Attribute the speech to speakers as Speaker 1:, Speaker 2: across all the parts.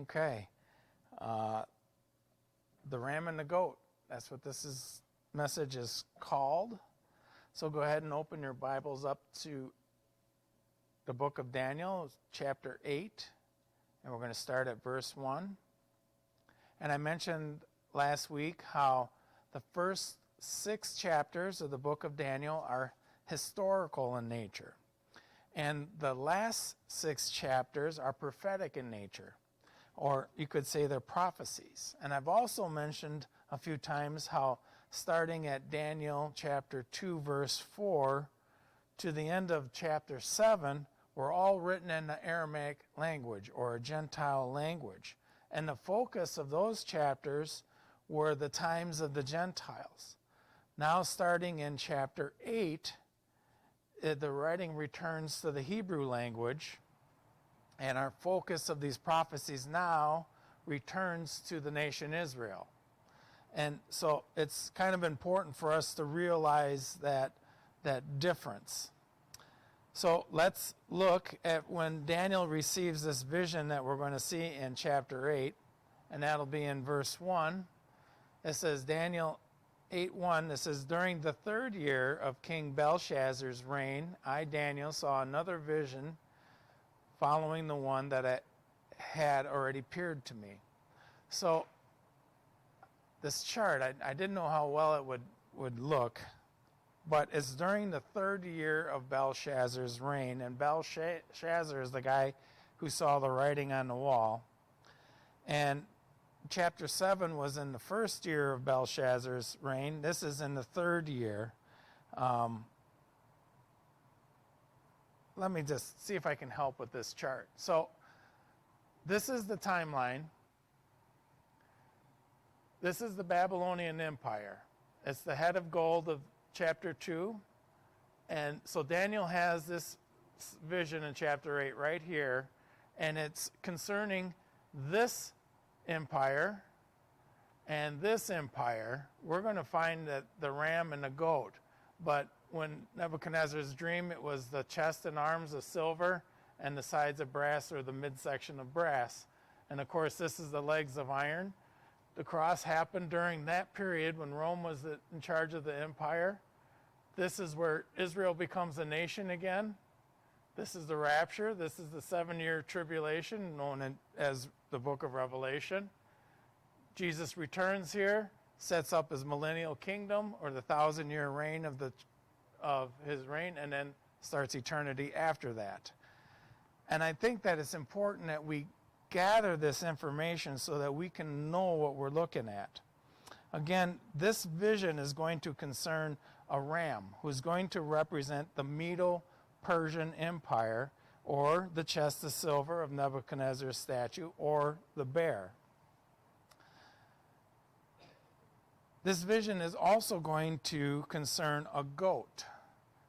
Speaker 1: Okay. The ram and the goat. That's what message is called. So go ahead and open your Bibles up to the book of Daniel, chapter 8. And we're going to start at verse 1. And I mentioned last week how the first 6 chapters of the book of Daniel are historical in nature. And the last 6 chapters are prophetic in nature. Or you could say they're prophecies. And I've also mentioned a few times how starting at Daniel chapter 2 verse 4 to the end of chapter 7 were all written in the Aramaic language or a Gentile language. And the focus of those chapters were the times of the Gentiles. Now starting in chapter 8, the writing returns to the Hebrew language. And our focus of these prophecies now returns to the nation Israel. And so it's kind of important for us to realize that difference. So let's look at when Daniel receives this vision that we're going to see in chapter 8, and that'll be in verse 1. It says, Daniel 8:1, it says, during the 3rd year of King Belshazzar's reign, I, Daniel, saw another vision following the one that had already appeared to me. So this chart, I didn't know how well it would look, but it's during the 3rd year of Belshazzar's reign, and Belshazzar is the guy who saw the writing on the wall. And chapter 7 was in the 1st year of Belshazzar's reign. This is in the 3rd year. Let me just see if I can help with this chart. So this is the timeline. This is the Babylonian Empire. It's the head of gold of chapter 2. And so Daniel has this vision in chapter 8 right here. And it's concerning this empire and this empire. We're going to find that the ram and the goat. But when Nebuchadnezzar's dream, it was the chest and arms of silver and the sides of brass, or the midsection of brass. And of course, this is the legs of iron. The cross happened during that period when Rome was in charge of the empire. This is where Israel becomes a nation again. This is the rapture. This is the 7-year tribulation, known as the book of Revelation. Jesus returns here, sets up his millennial kingdom, or the 1,000-year reign of his reign, and then starts eternity after that. And I think that it's important that we gather this information so that we can know what we're looking at. Again, this vision is going to concern a ram who's going to represent the Medo-Persian Empire, or the chest of silver of Nebuchadnezzar's statue, or the bear. This vision is also going to concern a goat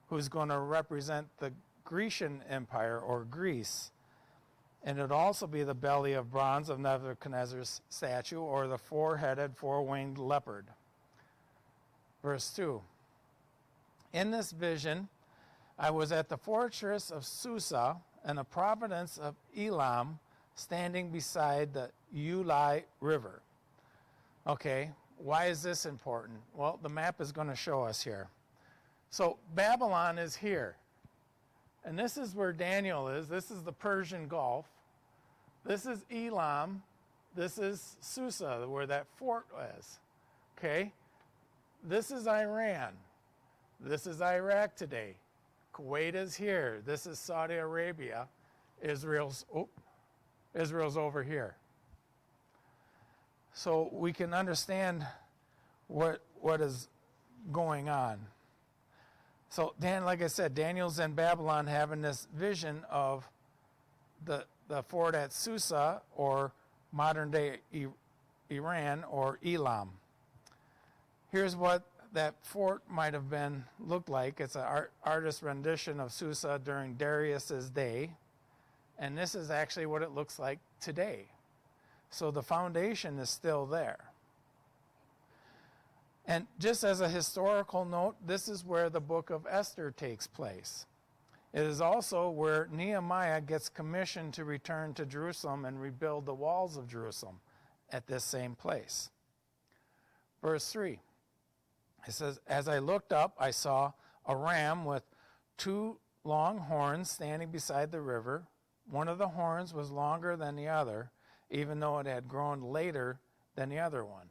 Speaker 1: who's going to represent the Grecian Empire, or Greece. And it'll also be the belly of bronze of Nebuchadnezzar's statue, or the 4-headed, 4-winged leopard. Verse 2. In this vision, I was at the fortress of Susa and the province of Elam, standing beside the Ulai River. Okay. Why is this important? Well, the map is going to show us here. So Babylon is here. And this is where Daniel is. This is the Persian Gulf. This is Elam. This is Susa, where that fort was. Okay? This is Iran. This is Iraq today. Kuwait is here. This is Saudi Arabia. Israel's over here. So we can understand what is going on. So like I said, Daniel's in Babylon having this vision of the fort at Susa, or modern day Iran, or Elam. Here's what that fort might have looked like. It's an artist's rendition of Susa during Darius's day. And this is actually what it looks like today. So the foundation is still there. And just as a historical note, this is where the book of Esther takes place. It is also where Nehemiah gets commissioned to return to Jerusalem and rebuild the walls of Jerusalem at this same place. Verse 3, it says, "As I looked up, I saw a ram with 2 long horns standing beside the river. One of the horns was longer than the other, even though it had grown later than the other one."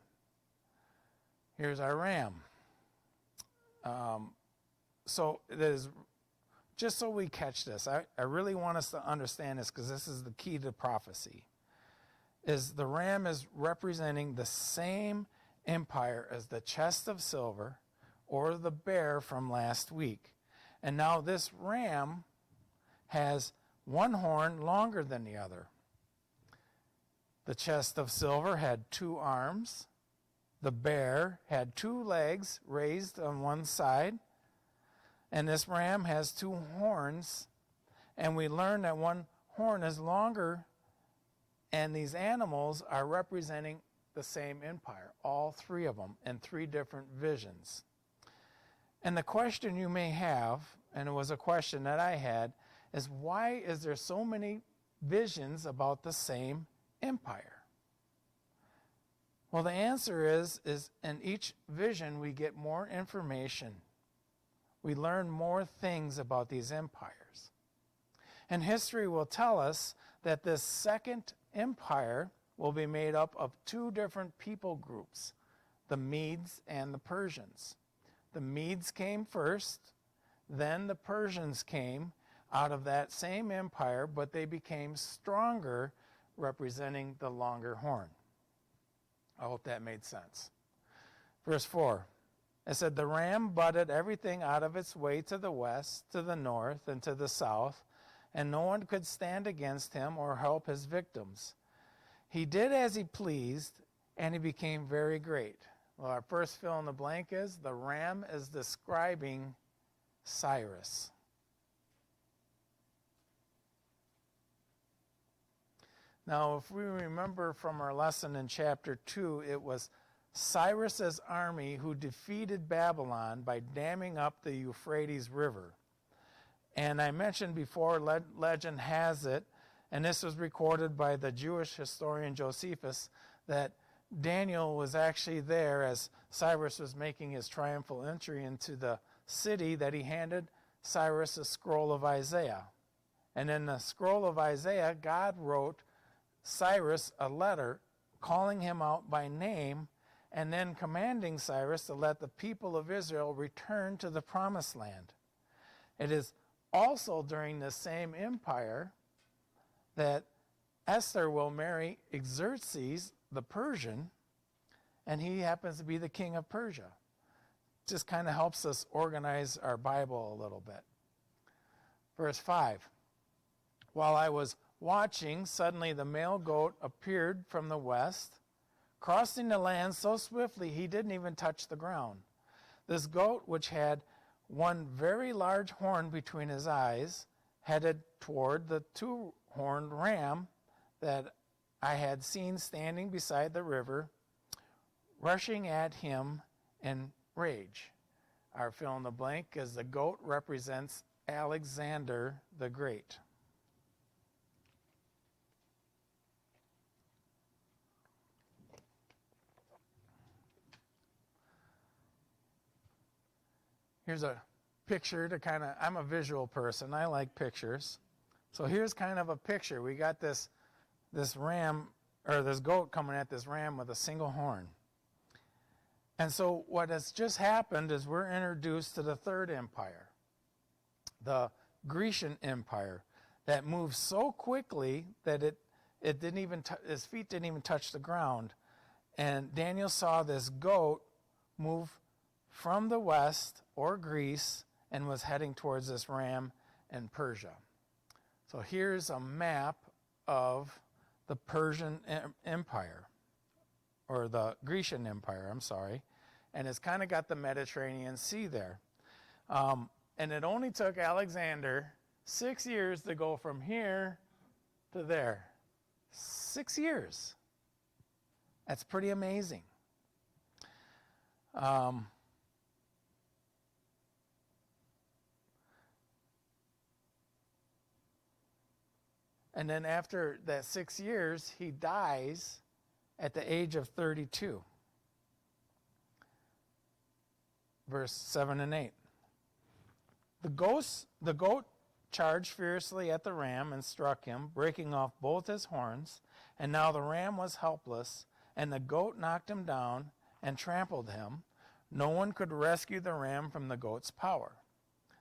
Speaker 1: Here's our ram. So it is, just so we catch this, I really want us to understand this because this is the key to prophecy, is the ram is representing the same empire as the chest of silver or the bear from last week. And now this ram has one horn longer than the other. The chest of silver had 2 arms. The bear had 2 legs raised on one side. And this ram has 2 horns. And we learn that one horn is longer. And these animals are representing the same empire, all 3 of them, in 3 different visions. And the question you may have, and it was a question that I had, is why is there so many visions about the same empire? Well, the answer is in each vision we get more information. We learn more things about these empires. And history will tell us that this second empire will be made up of 2 different people groups, the Medes and the Persians. The Medes came first, then the Persians came out of that same empire, but they became stronger, representing the longer horn. I hope that made sense. Verse 4, it said, "The ram butted everything out of its way to the west, to the north, and to the south, and no one could stand against him or help his victims. He did as he pleased, and he became very great." Well, our first fill in the blank is the ram is describing Cyrus. Now, if we remember from our lesson in chapter 2, it was Cyrus's army who defeated Babylon by damming up the Euphrates River. And I mentioned before, legend has it, and this was recorded by the Jewish historian Josephus, that Daniel was actually there as Cyrus was making his triumphal entry into the city, that he handed Cyrus a scroll of Isaiah. And in the scroll of Isaiah, God wrote Cyrus a letter calling him out by name and then commanding Cyrus to let the people of Israel return to the promised land. It is also during the same empire that Esther will marry Xerxes, the Persian, and he happens to be the king of Persia. Just kind of helps us organize our Bible a little bit. Verse 5, "While I was watching, suddenly the male goat appeared from the west, crossing the land so swiftly he didn't even touch the ground. This goat, which had one very large horn between his eyes, headed toward the 2-horned ram that I had seen standing beside the river, rushing at him in rage." Our fill in the blank is the goat represents Alexander the Great. Here's a picture to kind of, I'm a visual person, I like pictures. So here's kind of a picture. We got this ram, or this goat coming at this ram with a single horn. And so what has just happened is we're introduced to the 3rd empire, the Grecian Empire, that moved so quickly that it didn't even, his feet didn't even touch the ground. And Daniel saw this goat move from the west, or Greece, and was heading towards this ram in Persia. So here's a map of the Persian Empire, or the Grecian Empire, I'm sorry, and it's kind of got the Mediterranean Sea there. And it only took Alexander 6 years to go from here to there. 6 years. That's pretty amazing. And then after that 6 years, he dies at the age of 32. Verse 7 and 8. The goat charged fiercely at the ram and struck him, breaking off both his horns. And now the ram was helpless, and the goat knocked him down and trampled him. No one could rescue the ram from the goat's power.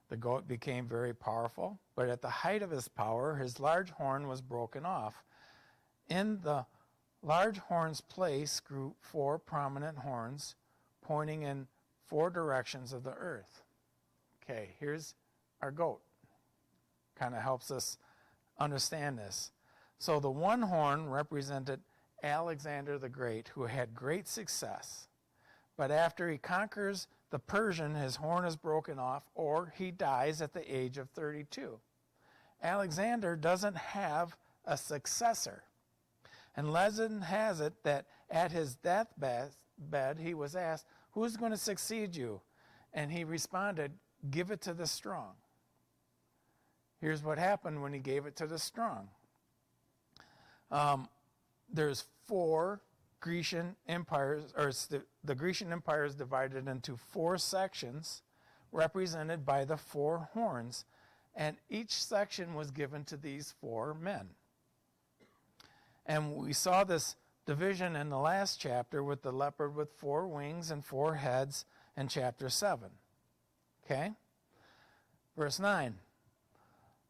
Speaker 1: The goat became very powerful, but at the height of his power, his large horn was broken off. In the large horn's place grew 4 prominent horns, pointing in 4 directions of the earth. Okay, here's our goat. Kind of helps us understand this. So the one horn represented Alexander the Great, who had great success. But after he conquers the Persian, his horn is broken off, or he dies at the age of 32. Alexander doesn't have a successor. And legend has it that at his deathbed, he was asked, "Who's going to succeed you?" And he responded, "Give it to the strong." Here's what happened when he gave it to the strong. There's 4 Grecian empires, or the Grecian Empire is divided into 4 sections represented by the 4 horns, and each section was given to these 4 men. And we saw this division in the last chapter with the leopard with 4 wings and 4 heads in chapter 7. Okay? Verse 9.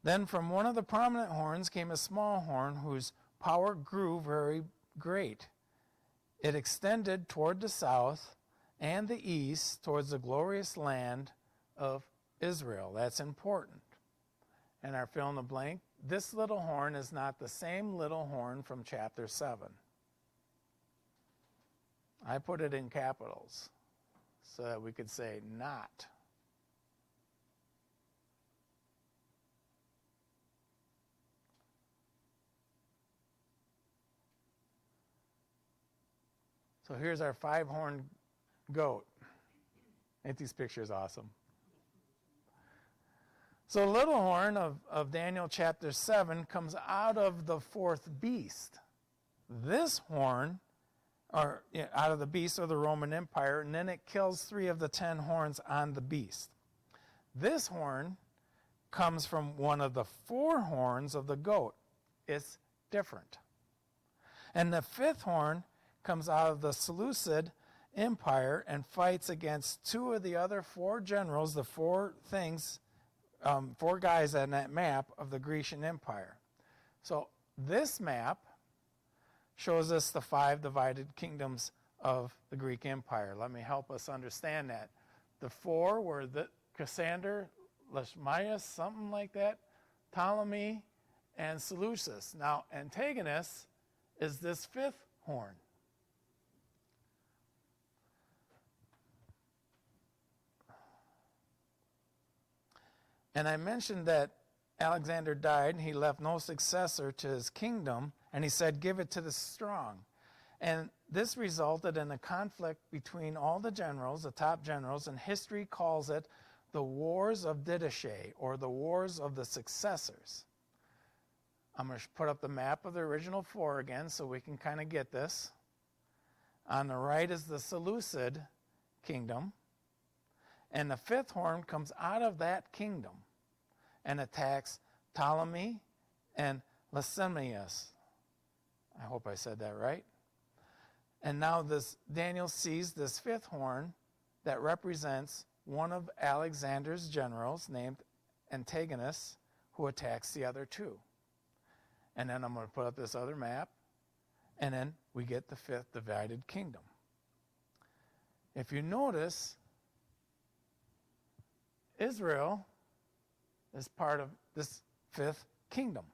Speaker 1: Then from one of the prominent horns came a small horn whose power grew very great. It extended toward the south and the east towards the glorious land of Israel. That's important. And our fill in the blank, this little horn is not the same little horn from chapter 7. I put it in capitals so that we could say not. So here's our 5-horned goat. Ain't these pictures awesome? So little horn of Daniel chapter 7 comes out of the 4th beast. This horn, or out of the beast of the Roman Empire, and then it kills 3 of the 10 horns on the beast. This horn comes from one of the 4 horns of the goat. It's different. And the 5th horn comes out of the Seleucid Empire and fights against 2 of the other 4 generals, the 4 things, 4 guys on that map of the Grecian Empire. So this map shows us the 5 divided kingdoms of the Greek Empire. Let me help us understand that. The 4 were the Cassander, Leishmanias, something like that, Ptolemy, and Seleucus. Now, Antigonus is this 5th horn. And I mentioned that Alexander died, and he left no successor to his kingdom, and he said, "Give it to the strong." And this resulted in a conflict between all the generals, the top generals, and history calls it the Wars of Didache, or the Wars of the Successors. I'm going to put up the map of the original 4 again so we can kind of get this. On the right is the Seleucid kingdom. And the 5th horn comes out of that kingdom and attacks Ptolemy and Leishmanias. I hope I said that right. And now Daniel sees this 5th horn that represents one of Alexander's generals named Antigonus, who attacks the other 2. And then I'm going to put up this other map, and then we get the 5th divided kingdom. If you notice, Israel is part of this 5th kingdom.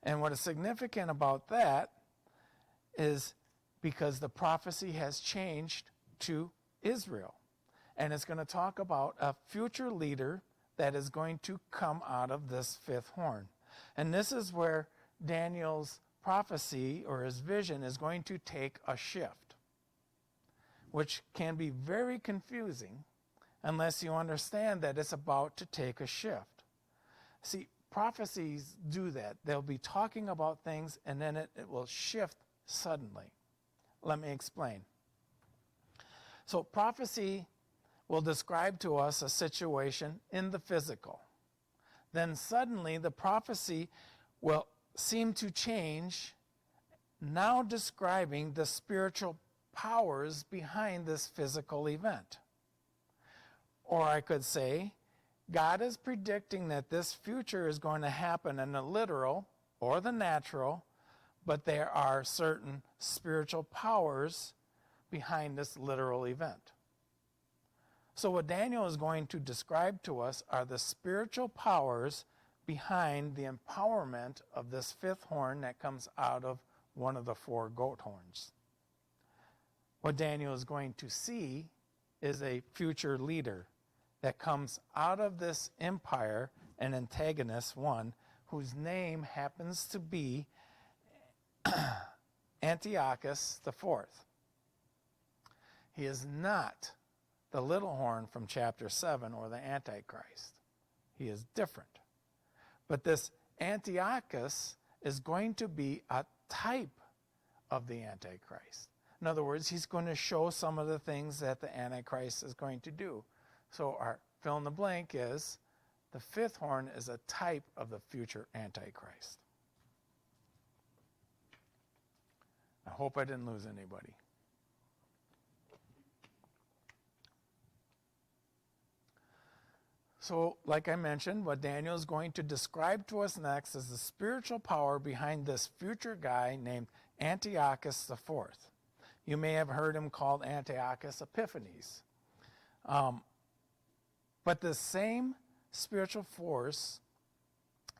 Speaker 1: And what is significant about that is because the prophecy has changed to Israel. And it's going to talk about a future leader that is going to come out of this 5th horn. And this is where Daniel's prophecy or his vision is going to take a shift, which can be very confusing unless you understand that it's about to take a shift. See, prophecies do that. They'll be talking about things and then it will shift suddenly. Let me explain. So prophecy will describe to us a situation in the physical. Then suddenly the prophecy will seem to change, now describing the spiritual powers behind this physical event. Or I could say, God is predicting that this future is going to happen in the literal or the natural, but there are certain spiritual powers behind this literal event. So what Daniel is going to describe to us are the spiritual powers behind the empowerment of this fifth horn that comes out of one of the four goat horns. What Daniel is going to see is a future leader that comes out of this empire, an antagonist one, whose name happens to be Antiochus IV. He is not the little horn from chapter 7 or the Antichrist. He is different. But this Antiochus is going to be a type of the Antichrist. In other words, he's going to show some of the things that the Antichrist is going to do. So our fill in the blank is the fifth horn is a type of the future Antichrist. I hope I didn't lose anybody. So, like I mentioned, what Daniel is going to describe to us next is the spiritual power behind this future guy named Antiochus IV. You may have heard him called Antiochus Epiphanes. But the same spiritual force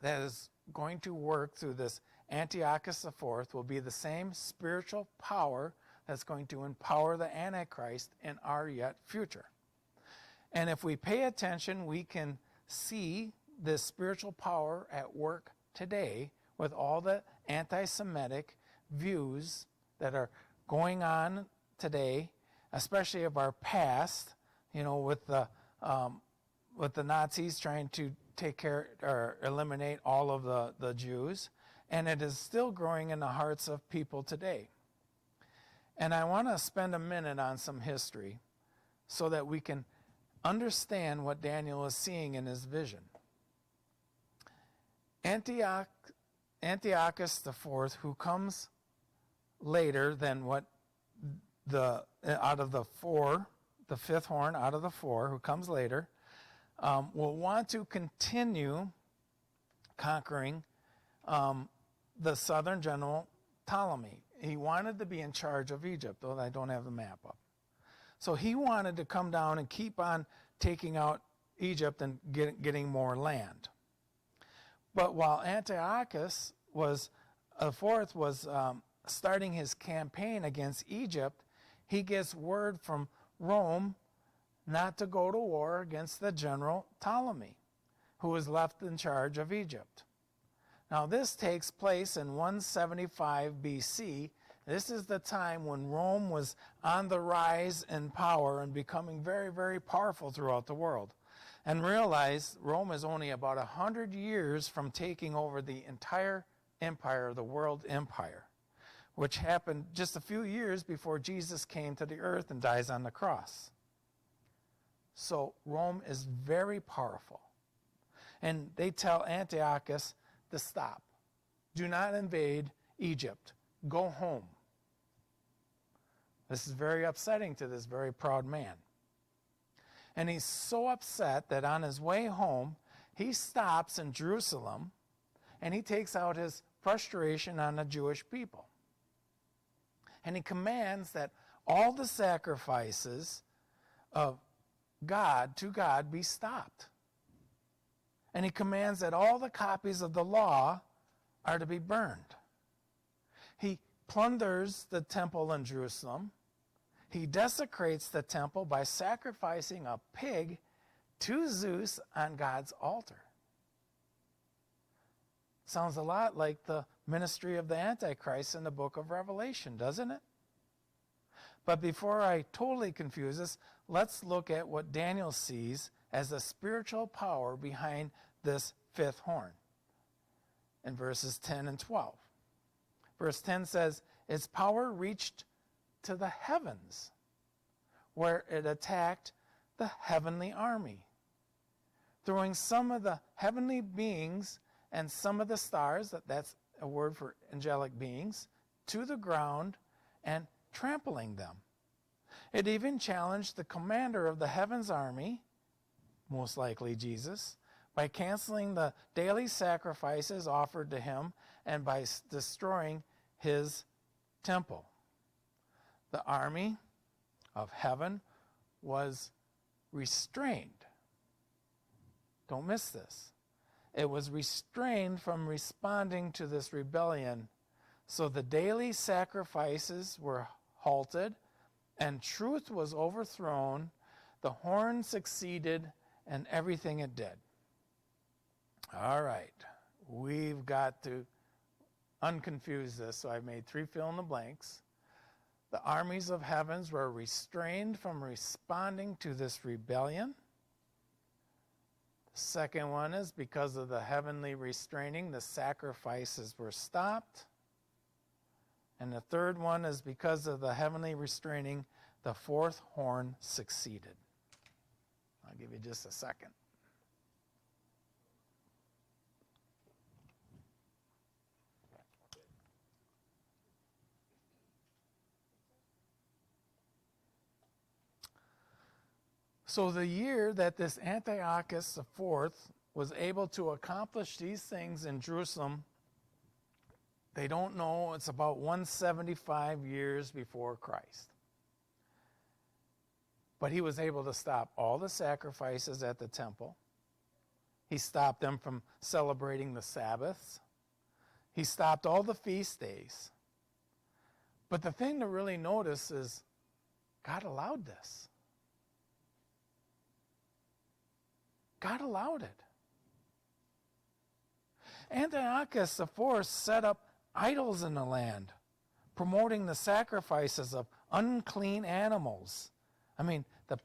Speaker 1: that is going to work through this Antiochus IV will be the same spiritual power that's going to empower the Antichrist in our yet future. And if we pay attention, we can see this spiritual power at work today with all the anti-Semitic views that are going on today, especially of our past, with the Nazis trying to take care or eliminate all of the Jews. And it is still growing in the hearts of people today. And I want to spend a minute on some history so that we can understand what Daniel is seeing in his vision. Antiochus IV, who comes later than what out of the four, the fifth horn out of the four, who comes later, will want to continue conquering the southern general Ptolemy. He wanted to be in charge of Egypt, though I don't have the map up. So he wanted to come down and keep on taking out Egypt and getting more land. But while Antiochus IV was starting his campaign against Egypt, he gets word from Rome not to go to war against the general Ptolemy, who was left in charge of Egypt. Now this takes place in 175 BC. This is the time when Rome was on the rise in power and becoming very, very powerful throughout the world. And realize Rome is only about 100 years from taking over the entire empire, the world empire, which happened just a few years before Jesus came to the earth and dies on the cross. So Rome is very powerful. And they tell Antiochus to stop. Do not invade Egypt. Go home. This is very upsetting to this very proud man. And he's so upset that on his way home, he stops in Jerusalem and he takes out his frustration on the Jewish people. And he commands that all the sacrifices of God to God be stopped. And he commands that all the copies of the law are to be burned. He plunders the temple in Jerusalem. He desecrates the temple by sacrificing a pig to Zeus on God's altar. Sounds a lot like the ministry of the Antichrist in the book of Revelation, doesn't it? But before I totally confuse this, let's look at what Daniel sees as the spiritual power behind this fifth horn. in verses 10 and 12. Verse 10 says, its power reached to the heavens, where it attacked the heavenly army, throwing some of the heavenly beings and some of the stars, that's a word for angelic beings, to the ground and trampling them. It even challenged the commander of the heavens army, most likely Jesus, by canceling the daily sacrifices offered to him and by destroying his temple. The army of heaven was restrained. Don't miss this. It was restrained from responding to this rebellion, so the daily sacrifices were halted and truth was overthrown. The horn succeeded and everything it did. All right, we've got to unconfuse this, so I've made 3 fill in the blanks. The armies of heavens were restrained from responding to this rebellion. The second one is because of the heavenly restraining, the sacrifices were stopped. And the third one is because of the heavenly restraining, the fourth horn succeeded. I'll give you just a second. So the year that this Antiochus IV was able to accomplish these things in Jerusalem, they don't know, it's about 175 years before Christ. But he was able to stop all the sacrifices at the temple. He stopped them from celebrating the Sabbaths. He stopped all the feast days. But the thing to really notice is God allowed this. God allowed it. Antiochus IV set up idols in the land, promoting the sacrifices of unclean animals. I mean, the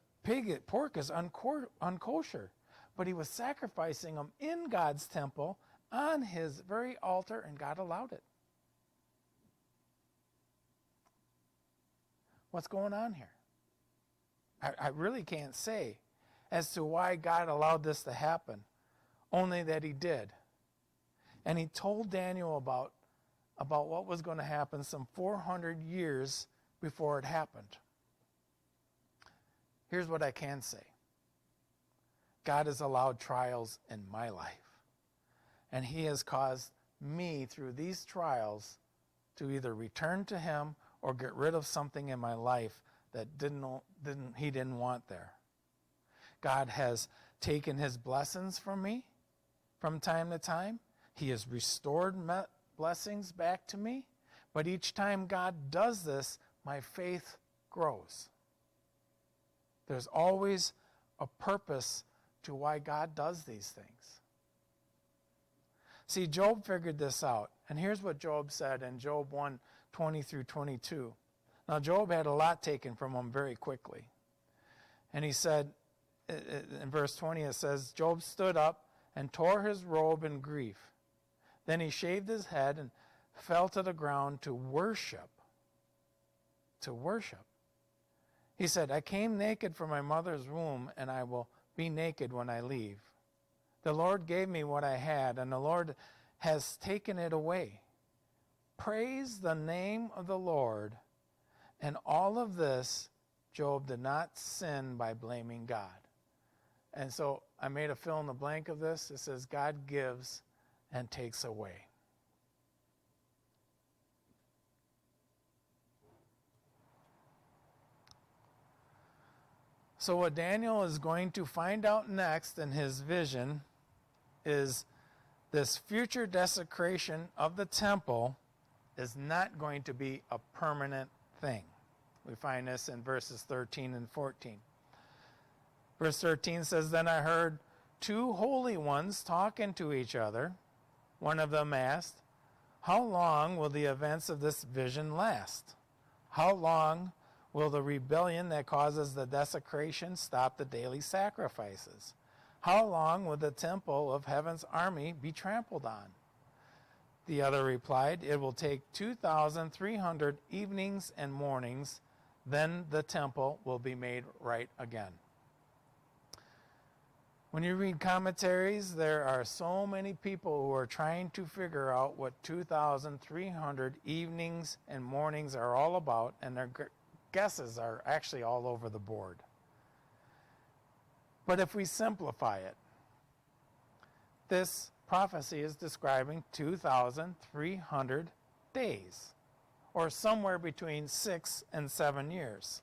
Speaker 1: pork is unkosher, but he was sacrificing them in God's temple on his very altar, and God allowed it. What's going on here? I really can't say as to why God allowed this to happen, only that he did. And he told Daniel about what was going to happen some 400 years before it happened. Here's what I can say. God has allowed trials in my life, and he has caused me through these trials to either return to him or get rid of something in my life that he didn't want there. God has taken his blessings from me from time to time. He has restored blessings back to me. But each time God does this, my faith grows. There's always a purpose to why God does these things. See, Job figured this out. And here's what Job said in Job 1:20 through 22. Now, Job had a lot taken from him very quickly. And he said, in verse 20, it says, Job stood up and tore his robe in grief. Then he shaved his head and fell to the ground to worship. To worship. He said, I came naked from my mother's womb, and I will be naked when I leave. The Lord gave me what I had, and the Lord has taken it away. Praise the name of the Lord. And all of this, Job did not sin by blaming God. And so I made a fill in the blank of this. It says, God gives and takes away. So what Daniel is going to find out next in his vision is this future desecration of the temple is not going to be a permanent thing. We find this in verses 13 and 14. Verse 13 says, Then I heard 2 holy ones talking to each other. One of them asked, How long will the events of this vision last? How long will the rebellion that causes the desecration stop the daily sacrifices? How long will the temple of heaven's army be trampled on? The other replied, "It will take 2,300 evenings and mornings, then the temple will be made right again." When you read commentaries, there are so many people who are trying to figure out what 2,300 evenings and mornings are all about, and their guesses are actually all over the board. But if we simplify it, this prophecy is describing 2,300 days, or somewhere between 6 and 7 years.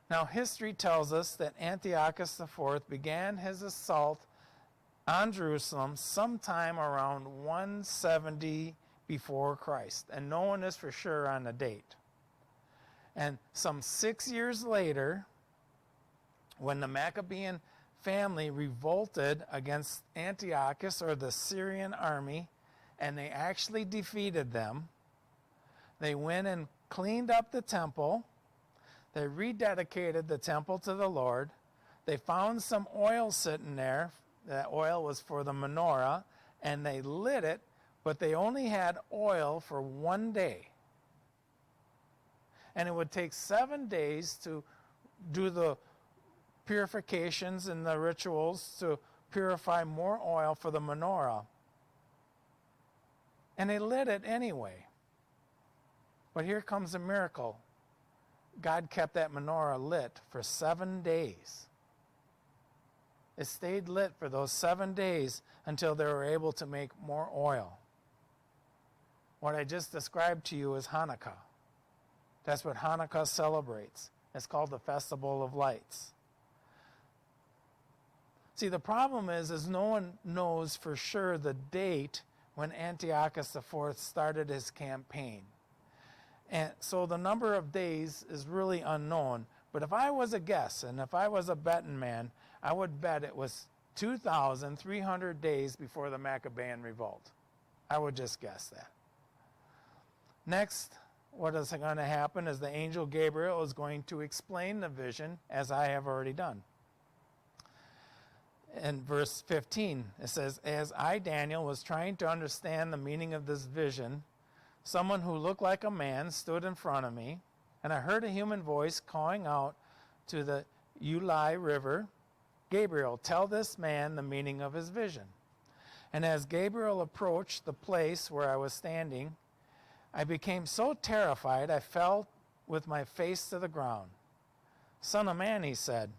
Speaker 1: Now, history tells us that Antiochus IV began his assault on Jerusalem sometime around 170 before Christ, and no one is for sure on the date. And some 6 years later, when the Maccabean family revolted against Antiochus or the Syrian army, and they actually defeated them, they went and cleaned up the temple. They rededicated the temple to the Lord. They found some oil sitting there. That oil was for the menorah, and they lit it, but they only had oil for 1 day. And it would take 7 days to do the purifications and the rituals to purify more oil for the menorah. And they lit it anyway. But here comes a miracle. God kept that menorah lit for 7 days. It stayed lit for those 7 days until they were able to make more oil. What I just described to you is Hanukkah. That's what Hanukkah celebrates. It's called the Festival of Lights. See, the problem is no one knows for sure the date when Antiochus IV started his campaign. And so the number of days is really unknown. But if I was a guess, and if I was a betting man, I would bet it was 2,300 days before the Maccabean revolt. I would just guess that. Next, what is going to happen is the angel Gabriel is going to explain the vision, as I have already done. In verse 15, it says, "As I, Daniel, was trying to understand the meaning of this vision, someone who looked like a man stood in front of me, and I heard a human voice calling out to the Ulai River, 'Gabriel, tell this man the meaning of his vision.' And as Gabriel approached the place where I was standing, I became so terrified I fell with my face to the ground. 'Son of man,' he said,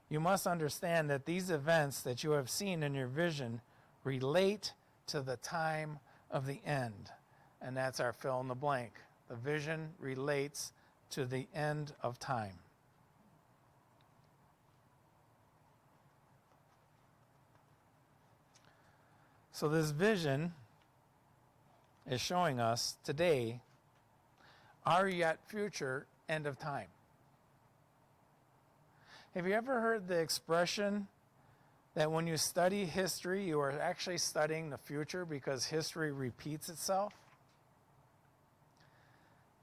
Speaker 1: 'you must understand that these events that you have seen in your vision relate to the time of the end.'" And that's our fill in the blank. The vision relates to the end of time. So this vision is showing us today our yet future end of time. Have you ever heard the expression that when you study history, you are actually studying the future because history repeats itself?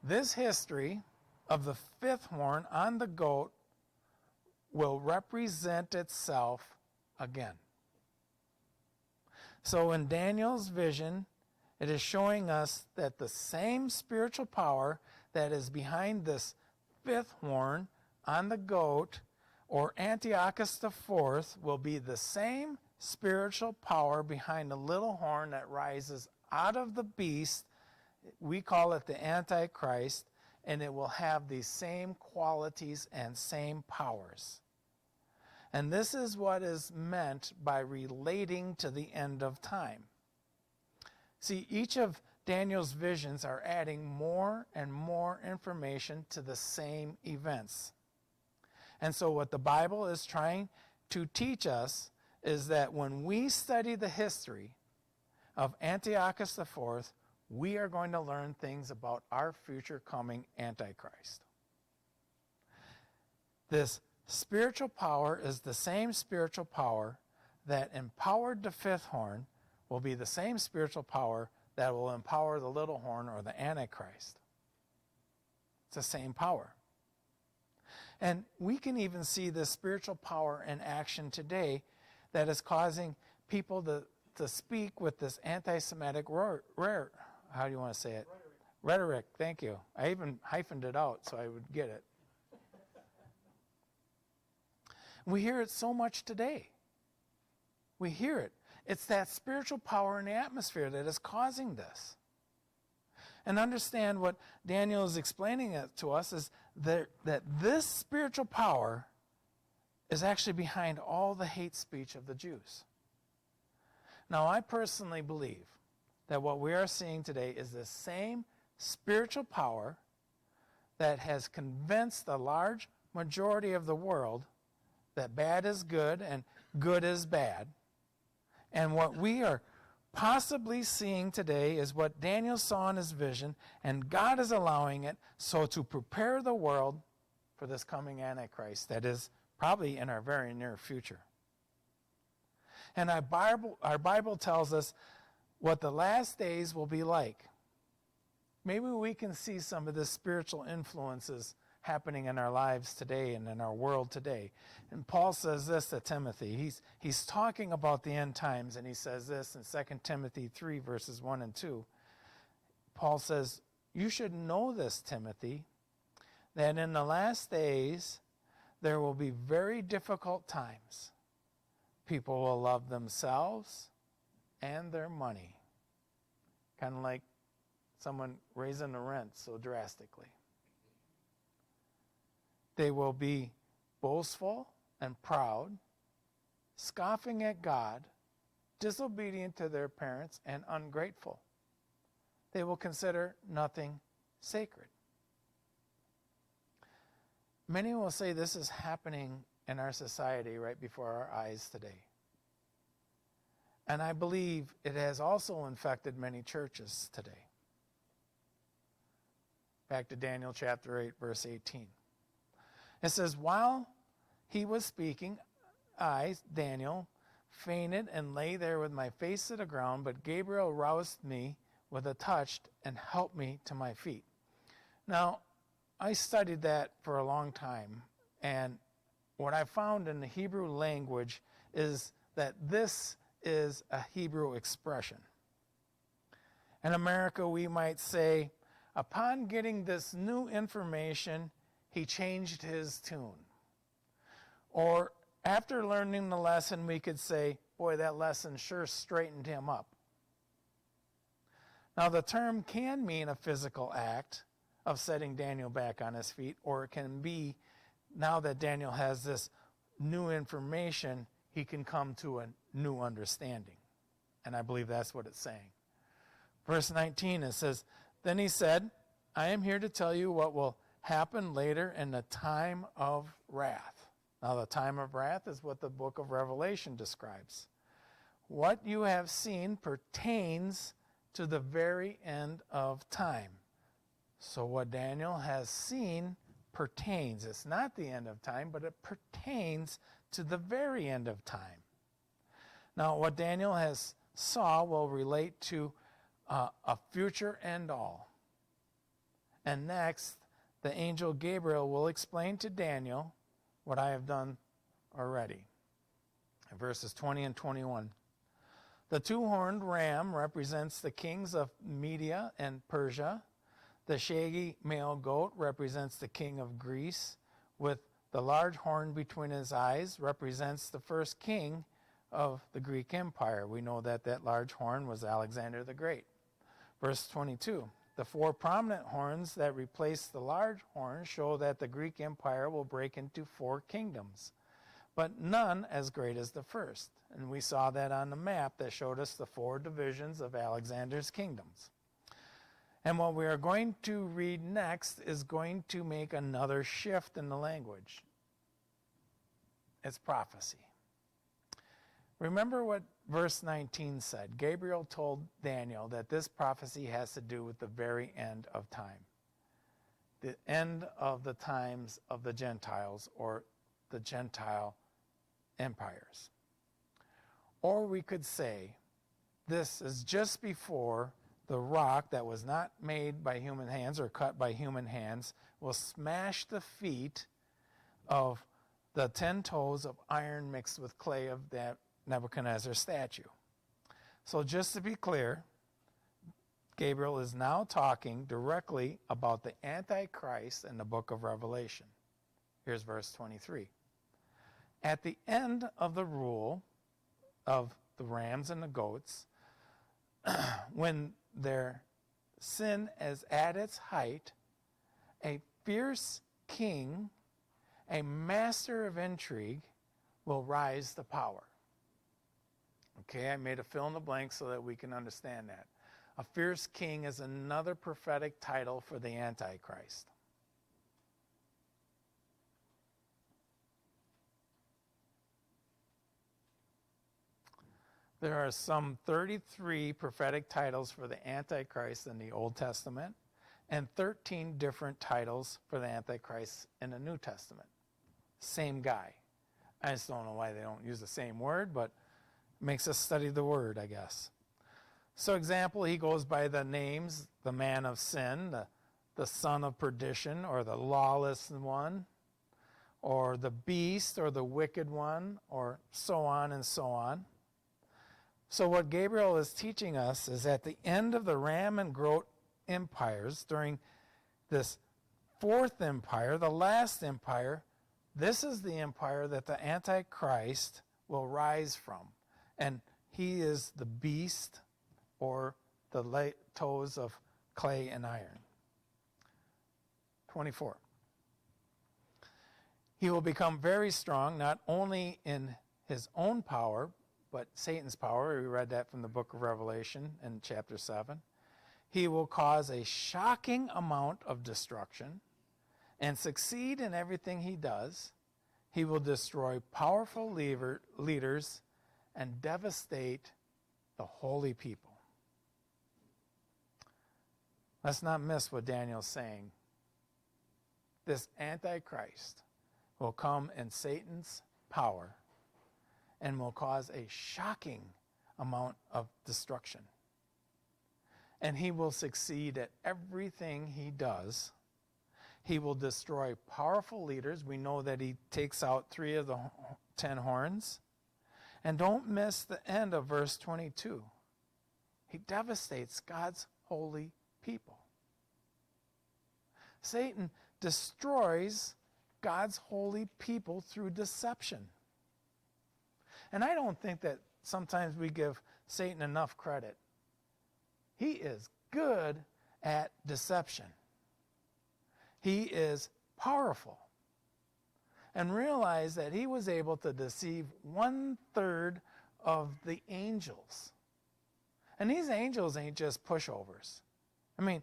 Speaker 1: This history of the fifth horn on the goat will represent itself again. So in Daniel's vision, it is showing us that the same spiritual power that is behind this fifth horn on the goat, or Antiochus IV, will be the same spiritual power behind the little horn that rises out of the beast. We call it the Antichrist, and it will have these same qualities and same powers. And this is what is meant by relating to the end of time. See, each of Daniel's visions are adding more and more information to the same events. And so what the Bible is trying to teach us is that when we study the history of Antiochus IV, we are going to learn things about our future coming Antichrist. This spiritual power is the same spiritual power that empowered the fifth horn, will be the same spiritual power that will empower the little horn or the Antichrist. It's the same power. And we can even see this spiritual power in action today that is causing people to to speak with this anti-Semitic how do you want to say it? Rhetoric. Thank you. I even hyphened it out so I would get it. We hear it so much today. We hear it. It's that spiritual power in the atmosphere that is causing this. And understand what Daniel is explaining it to us is that this spiritual power is actually behind all the hate speech of the Jews. Now, I personally believe that what we are seeing today is the same spiritual power that has convinced the large majority of the world that bad is good and good is bad. And what we are possibly seeing today is what Daniel saw in his vision, and God is allowing it so to prepare the world for this coming Antichrist that is probably in our very near future. And our Bible tells us what the last days will be like. Maybe we can see some of the spiritual influences happening in our lives today and in our world today. And Paul says this to Timothy. He's talking about the end times, and he says this in 2 Timothy 3, verses 1 and 2. Paul says, "You should know this, Timothy, that in the last days there will be very difficult times. People will love themselves and their money." Kind of like someone raising the rent so drastically. They will be boastful and proud, scoffing at God, disobedient to their parents, and ungrateful. They will consider nothing sacred. Many will say this is happening in our society right before our eyes today. And I believe it has also infected many churches today. Back to Daniel chapter 8, verse 18. It says, "While he was speaking, I, Daniel, fainted and lay there with my face to the ground, but Gabriel roused me with a touch and helped me to my feet." Now, I studied that for a long time, and what I found in the Hebrew language is that this is a Hebrew expression. In America, we might say, upon getting this new information, he changed his tune. Or after learning the lesson, we could say, boy, that lesson sure straightened him up. Now, the term can mean a physical act of setting Daniel back on his feet, or it can be, now that Daniel has this new information, he can come to a new understanding. And I believe that's what it's saying. Verse 19, it says, "Then he said, I am here to tell you what will happen later in the time of wrath." Now, the time of wrath is what the book of Revelation describes. "What you have seen pertains to the very end of time." So what Daniel has seen pertains. It's not the end of time, but it pertains to the very end of time. Now, what Daniel has saw will relate to a future end all. And next, the angel Gabriel will explain to Daniel what I have done already. In verses 20 and 21. "The two-horned ram represents the kings of Media and Persia. The shaggy male goat represents the king of Greece, with the large horn between his eyes represents the first king of the Greek Empire." We know that that large horn was Alexander the Great. Verse 22, "The four prominent horns that replace the large horn show that the Greek Empire will break into four kingdoms, but none as great as the first." And we saw that on the map that showed us the four divisions of Alexander's kingdoms. And what we are going to read next is going to make another shift in the language. It's prophecy. Remember what verse 19 said. Gabriel told Daniel that this prophecy has to do with the very end of time. The end of the times of the Gentiles, or the Gentile empires. Or we could say, this is just before the rock that was not made by human hands or cut by human hands will smash the feet of the 10 toes of iron mixed with clay of that Nebuchadnezzar statue. So just to be clear, Gabriel is now talking directly about the Antichrist in the book of Revelation. Here's verse 23. At the end of the rule of the rams and the goats, when their sin is at its height, a fierce king, a master of intrigue, will rise to power. Okay, I made a fill in the blank so that we can understand that. A fierce king is another prophetic title for the Antichrist. There are some 33 prophetic titles for the Antichrist in the Old Testament and 13 different titles for the Antichrist in the New Testament. Same guy. I just don't know why they don't use the same word, but it makes us study the word, I guess. So example, he goes by the names, the man of sin, the son of perdition, or the lawless one, or the beast, or the wicked one, or so on and so on. So what Gabriel is teaching us is at the end of the ram and goat empires, during this fourth empire, the last empire, this is the empire that the Antichrist will rise from. And he is the beast, or the toes of clay and iron. 24. He will become very strong, not only in his own power, but Satan's power. We read that from the book of Revelation in chapter 7. He will cause a shocking amount of destruction and succeed in everything he does. He will destroy powerful leaders and devastate the holy people. Let's not miss what Daniel's saying. This Antichrist will come in Satan's power and will cause a shocking amount of destruction. And he will succeed at everything he does. He will destroy powerful leaders. We know that he takes out 3 of the 10 horns. And don't miss the end of verse 22. He devastates God's holy people. Satan destroys God's holy people through deception. And I don't think that sometimes we give Satan enough credit. He is good at deception. He is powerful. And realize that he was able to deceive 1/3 of the angels. And these angels ain't just pushovers. I mean,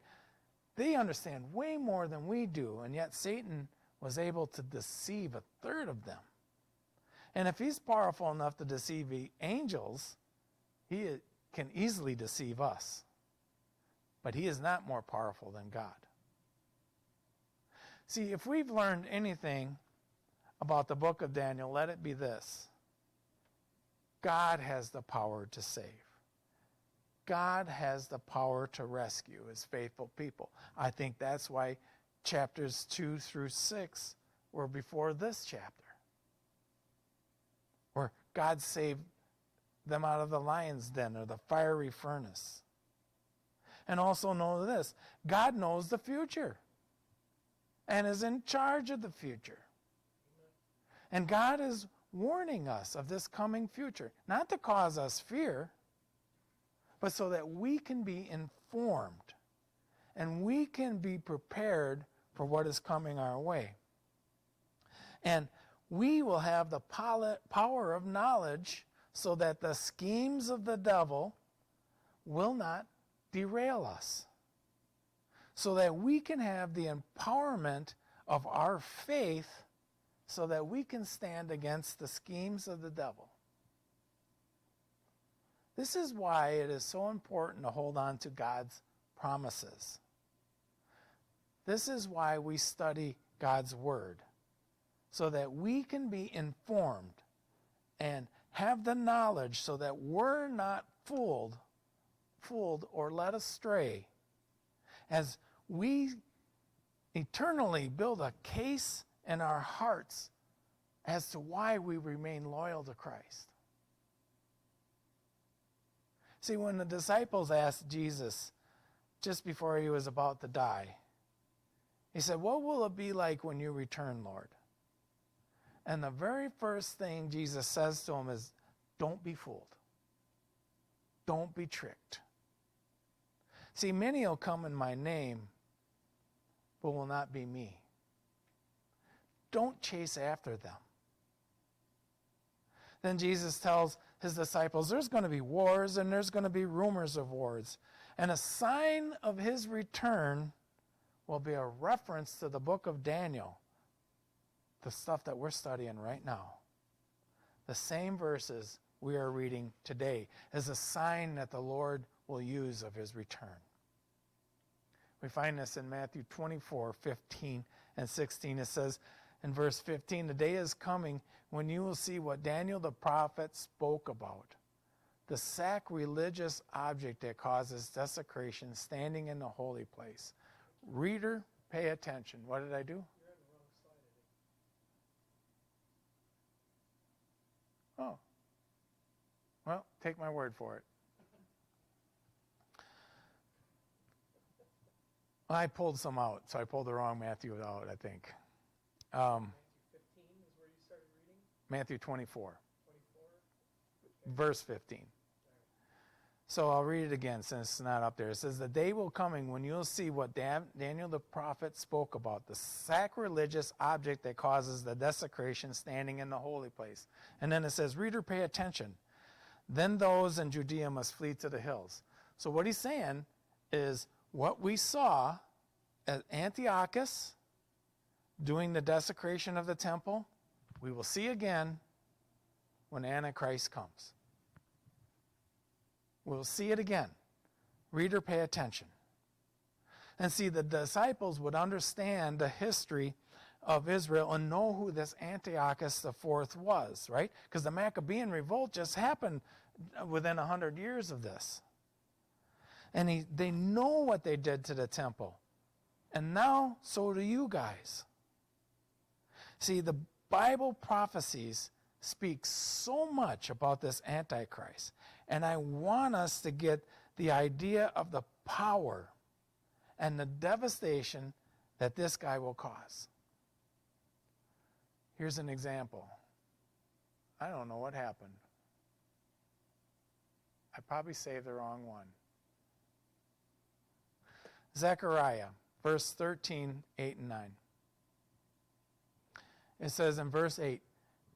Speaker 1: they understand way more than we do, and yet Satan was able to deceive 1/3 of them. And if he's powerful enough to deceive the angels, he can easily deceive us. But he is not more powerful than God. See, if we've learned anything about the book of Daniel, let it be this. God has the power to save. God has the power to rescue his faithful people. I think that's why chapters 2 through 6 were before this chapter, where God saved them out of the lion's den or the fiery furnace. And also know this, God knows the future and is in charge of the future. And God is warning us of this coming future, not to cause us fear, but so that we can be informed and we can be prepared for what is coming our way. And we will have the power of knowledge so that the schemes of the devil will not derail us. So that we can have the empowerment of our faith so that we can stand against the schemes of the devil. This is why it is so important to hold on to God's promises. This is why we study God's word, so that we can be informed and have the knowledge so that we're not fooled or led astray as we eternally build a case in our hearts as to why we remain loyal to Christ. See, when the disciples asked Jesus just before he was about to die, he said, what will it be like when you return, Lord? And the very first thing Jesus says to him is, don't be fooled. Don't be tricked. See, many will come in my name, but will not be me. Don't chase after them. Then Jesus tells his disciples, there's going to be wars and there's going to be rumors of wars. And a sign of his return will be a reference to the book of Daniel, the stuff that we're studying right now. The same verses we are reading today as a sign that the Lord will use of his return. We find this in Matthew 24, 15 and 16. It says in verse 15, the day is coming when you will see what Daniel the prophet spoke about, the sacrilegious object that causes desecration standing in the holy place. Reader, pay attention. What did I do?
Speaker 2: You're on the wrong side.
Speaker 1: Oh. Well, take my word for it. I pulled some out, so I pulled the wrong Matthew out, I think.
Speaker 2: Matthew 15 is where you started reading?
Speaker 1: Matthew 24,
Speaker 2: 24?
Speaker 1: verse 15. So I'll read it again since it's not up there. It says, the day will coming when you'll see what Daniel the prophet spoke about, the sacrilegious object that causes the desecration standing in the holy place. And then it says, reader, pay attention. Then those in Judea must flee to the hills. So what he's saying is what we saw at Antiochus doing the desecration of the temple, we will see again when Antichrist comes. We'll see it again. Reader, pay attention. And see, the disciples would understand the history of Israel and know who this Antiochus IV was, right? Because the Maccabean revolt just happened within 100 years of this. And they know what they did to the temple. And now, so do you guys. See, the Bible prophecies speak so much about this Antichrist. And I want us to get the idea of the power and the devastation that this guy will cause. Here's an example. I don't know what happened. I probably saved the wrong one. Zechariah, verse 13, 8 and 9. It says in verse 8,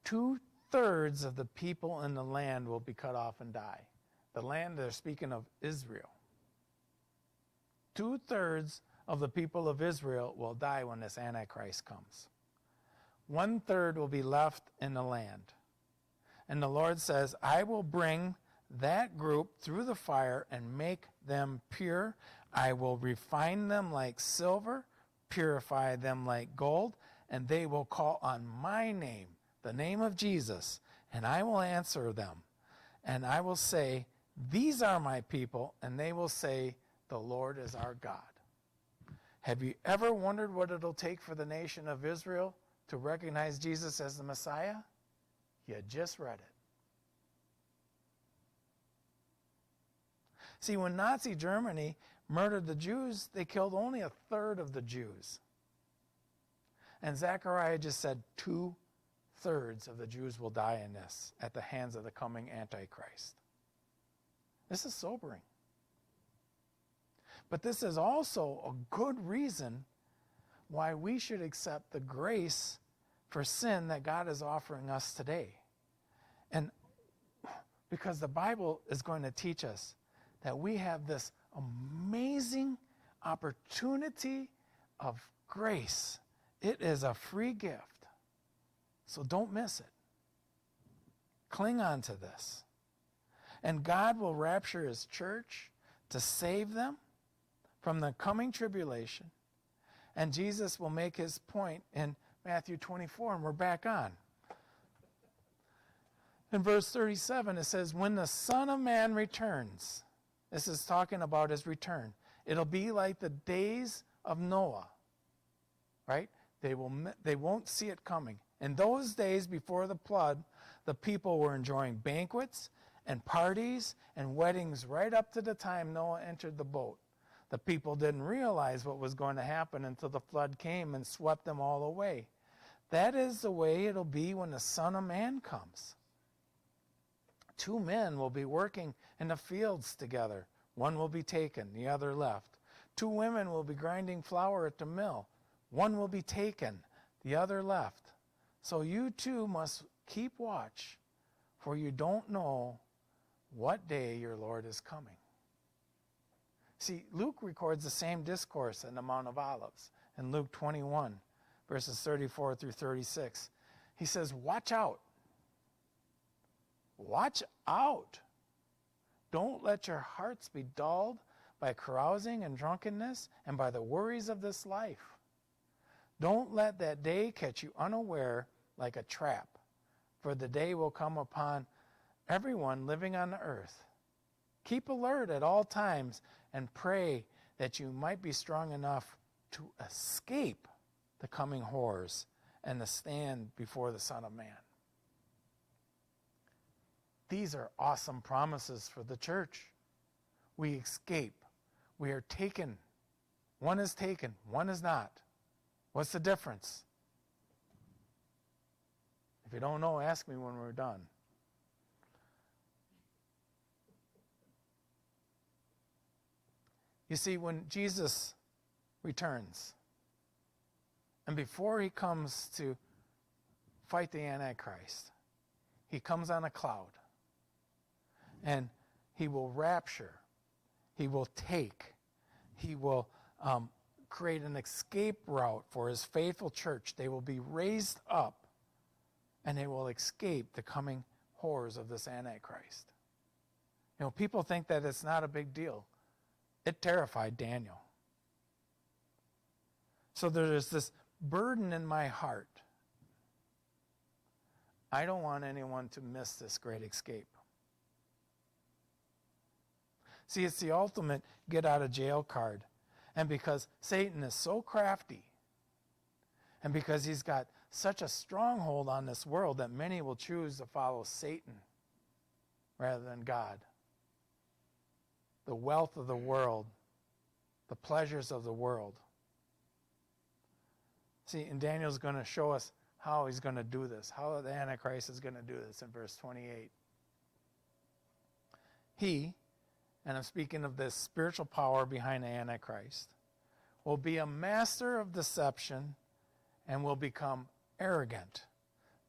Speaker 1: 2/3 of the people in the land will be cut off and die. The land, they're speaking of Israel. 2/3 of the people of Israel will die when this Antichrist comes. 1/3 will be left in the land. And the Lord says, I will bring that group through the fire and make them pure. I will refine them like silver, purify them like gold, and they will call on my name, the name of Jesus, and I will answer them. And I will say, these are my people, and they will say, the Lord is our God. Have you ever wondered what it'll take for the nation of Israel to recognize Jesus as the Messiah? You just read it. See, when Nazi Germany murdered the Jews, they killed only 1/3 of the Jews. And Zechariah just said 2/3 of the Jews will die in this at the hands of the coming Antichrist. This is sobering. But this is also a good reason why we should accept the grace for sin that God is offering us today. And because the Bible is going to teach us that we have this amazing opportunity of grace. It is a free gift. So don't miss it. Cling on to this. And God will rapture his church to save them from the coming tribulation. And Jesus will make his point in Matthew 24, and we're back on. In verse 37, it says, when the Son of Man returns, this is talking about his return, it'll be like the days of Noah, right? They won't see it coming. In those days before the flood, the people were enjoying banquets and parties and weddings right up to the time Noah entered the boat. The people didn't realize what was going to happen until the flood came and swept them all away. That is the way it'll be when the Son of Man comes. 2 men will be working in the fields together. One will be taken, the other left. 2 women will be grinding flour at the mill. One will be taken, the other left. So you too must keep watch, for you don't know what day your Lord is coming. See, Luke records the same discourse in the Mount of Olives in Luke 21, verses 34 through 36. He says, watch out. Watch out. Don't let your hearts be dulled by carousing and drunkenness and by the worries of this life. Don't let that day catch you unaware like a trap, for the day will come upon everyone living on the earth. Keep alert at all times and pray that you might be strong enough to escape the coming horrors and to stand before the Son of Man. These are awesome promises for the church. We escape. We are taken. One is taken, one is not. What's the difference? If you don't know, ask me when we're done. You see, when Jesus returns, and before he comes to fight the Antichrist, he comes on a cloud. And he will rapture. He will take. He will create an escape route for his faithful church. They will be raised up, and they will escape the coming horrors of this Antichrist. You know, people think that it's not a big deal. It terrified Daniel. So there's this burden in my heart. I don't want anyone to miss this great escape. See, it's the ultimate get-out-of-jail card. And because Satan is so crafty, and because he's got such a stronghold on this world that many will choose to follow Satan rather than God. The wealth of the world, the pleasures of the world. See, and Daniel's going to show us how he's going to do this, how the Antichrist is going to do this in verse 28. He, and I'm speaking of this spiritual power behind the Antichrist, will be a master of deception and will become arrogant.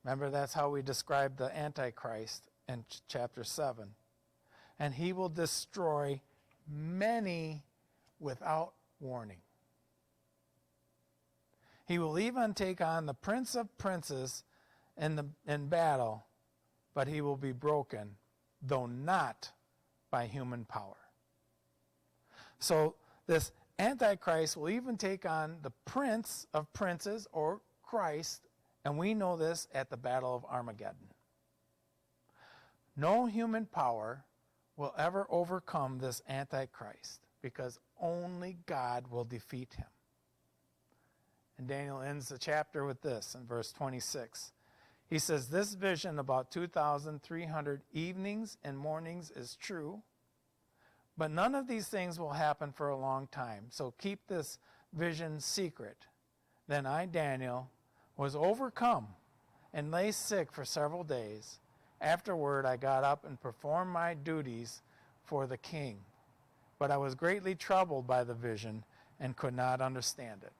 Speaker 1: Remember, that's how we describe the Antichrist in chapter 7. And he will destroy many without warning. He will even take on the prince of princes in battle, but he will be broken, though not by human power. So this Antichrist will even take on the prince of princes, or Christ, and we know this at the Battle of Armageddon. No human power will ever overcome this Antichrist, because only God will defeat him. And Daniel ends the chapter with this in verse 26. He says, this vision about 2,300 evenings and mornings is true, but none of these things will happen for a long time. So keep this vision secret. Then I, Daniel, was overcome and lay sick for several days. Afterward, I got up and performed my duties for the king. But I was greatly troubled by the vision and could not understand it.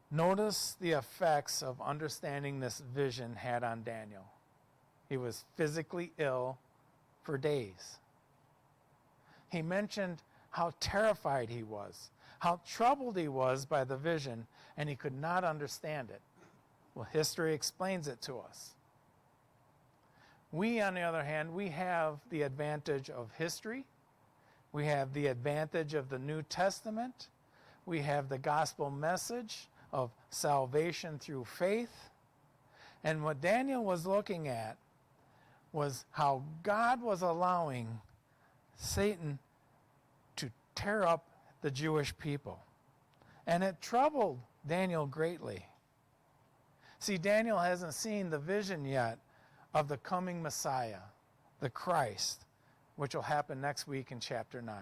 Speaker 1: Notice the effects of understanding this vision had on Daniel. He was physically ill for days. He mentioned how terrified he was, how troubled he was by the vision, and he could not understand it. Well, history explains it to us. We, on the other hand, we have the advantage of history. We have the advantage of the New Testament. We have the gospel message of salvation through faith. And what Daniel was looking at was how God was allowing Satan to tear up the Jewish people. And it troubled Daniel greatly. See, Daniel hasn't seen the vision yet of the coming Messiah, the Christ, which will happen next week in chapter 9.